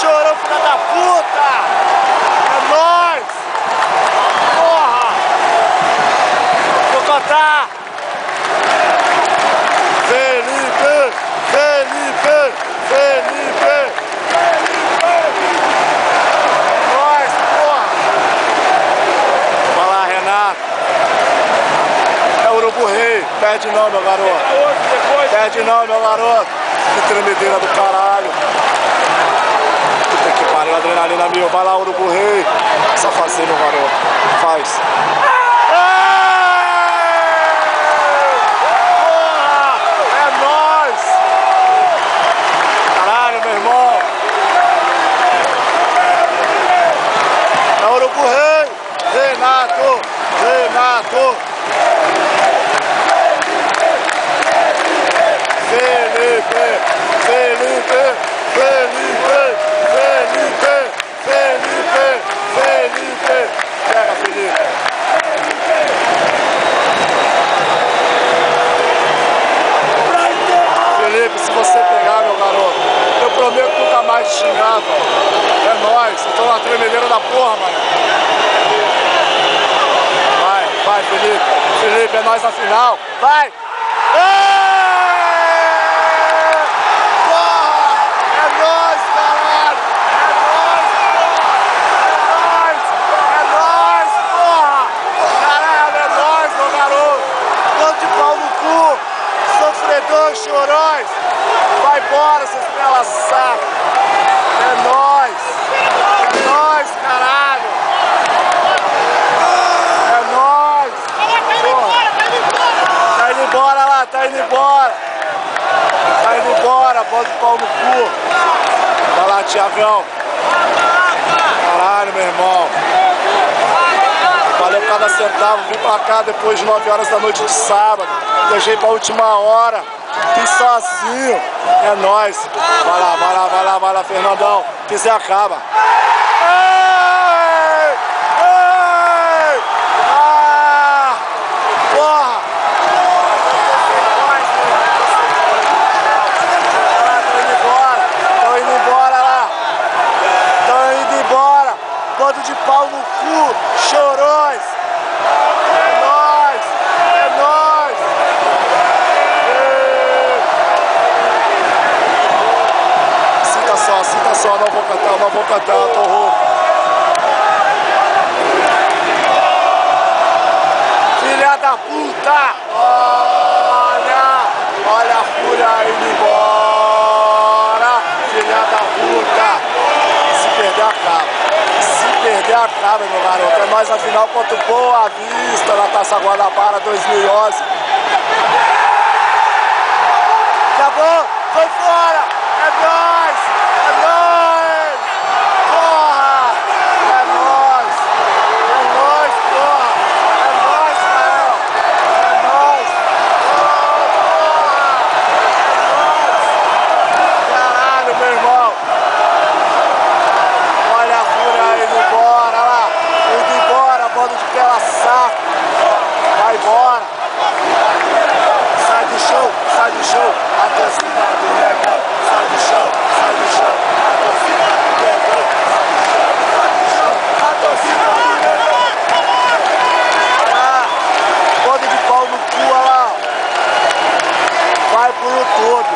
chorão, filha da puta! É nóis! Porra! Vou cantar! Felipe! Felipe! Felipe! É nóis, porra! Vai lá, Renato! É o Urubu Rei! Perde não, meu garoto! Perde não, meu garoto! Que tremedeira do caralho! Puta que pariu, adrenalina mil! Vai lá, Urubu Rei! Só fazer, meu garoto! Faz! Renato! Renato! Felipe! Felipe! Felipe! Felipe! Felipe! Felipe! Pega, Felipe! Felipe, se você pegar, meu garoto, eu prometo nunca mais te xingar, velho. É nóis, eu tô na tremedeira da porra, mano. Vai, Felipe. Felipe, é nós na final. Vai! Porra! É nós, caralho! É nós, porra! Caralho, é nós, meu garoto! Mano de pau no cu! Sofredor, chorões! Vai embora, seus pela saco! É nós! É nós, caralho! Bora lá, tá indo embora! Tá indo embora, bota o pau no cu! Vai lá, Thiagão! Caralho, meu irmão! Valeu cada centavo, vim pra cá depois de 9 horas da noite de sábado. Deixei pra última hora, fiz sozinho. É nóis! Vai lá, vai lá, vai lá, vai lá, Fernandão! Quiser acaba! Bando de pau no cu, chorões! É nóis! É nóis! Sinta só, não vou cantar, eu tô rouco. Filha da puta! Olha a fúria indo embora! Filha da puta! Se perder, acaba. Perder a cara, meu garoto. É nós na final contra o Boa Vista na Taça Guanabara 2011. Acabou, foi fora. É nós, é nós. Porra, é nós. É nós, porra. É nós, cara. É nós. Porra. É nós. Caralho, meu irmão. Olha a fúria indo embora, lá, indo embora, bando de pela saco, vai embora, sai do show, a torcida do negão, sai do show, a torcida do negão, a torcida do negão, vai lá, bando de pau no cu, olha lá, vai pro YouTube.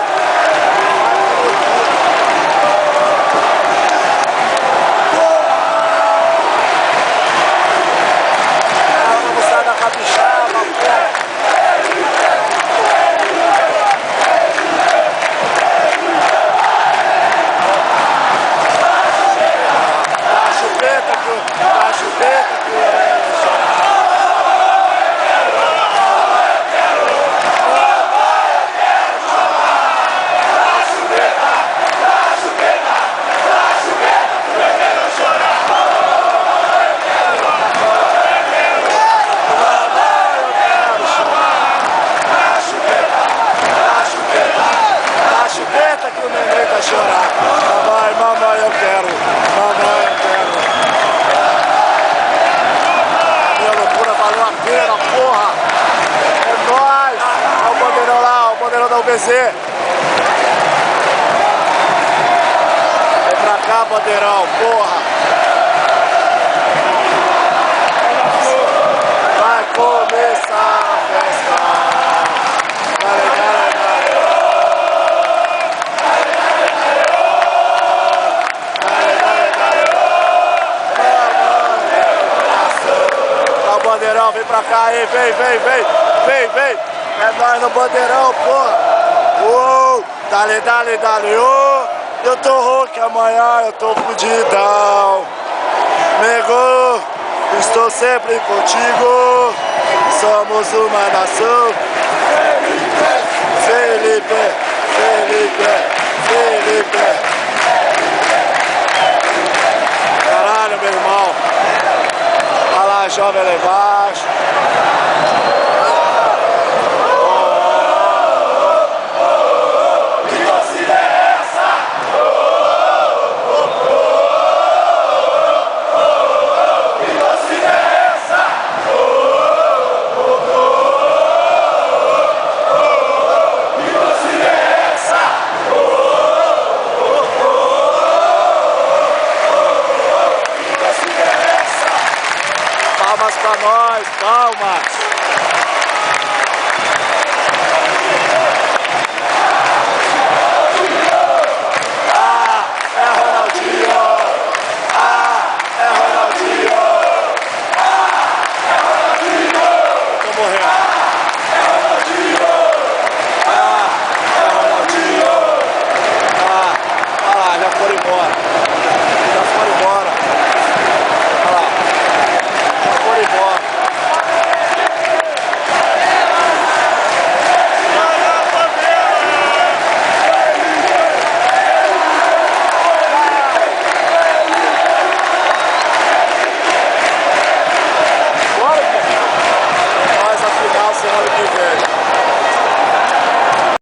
BZ. Vem pra cá. pegar, Bandeirão, porra. Vai começar a festa. Dale, dale, dale. Dale, dale, dale. Ó, Bandeirão, vem pra cá aí, vem. É nós no Bandeirão, porra. Uou, dale, dale, dale. Oh, eu tô rouco amanhã, eu tô fudidão. Nego, estou sempre contigo. Somos uma nação. Felipe. Caralho, meu irmão. Olha lá, jovem lá embaixo. Palmas pra nós, palmas! Ah, é Ronaldinho! Ah, é Ronaldinho! Tô morrendo! É Ronaldinho! Ah, é Ronaldinho! Ah, olha lá, já foram embora!